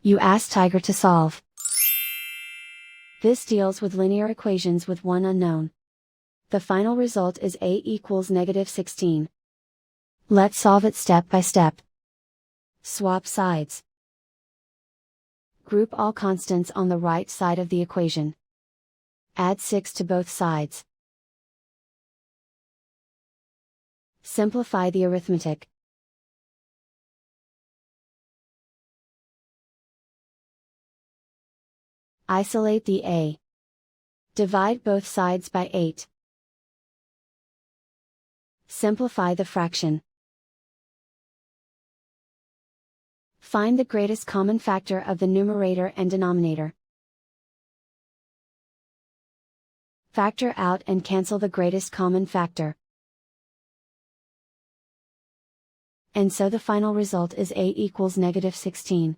You ask Tiger to solve. This deals with linear equations with one unknown. The final result is a equals -16. Let's solve it step by step. Swap sides. Group all constants on the right side of the equation. Add 6 to both sides. Simplify the arithmetic. Isolate the a. Divide both sides by 8. Simplify the fraction. Find the greatest common factor of the numerator and denominator. Factor out and cancel the greatest common factor. And so the final result is a equals -16.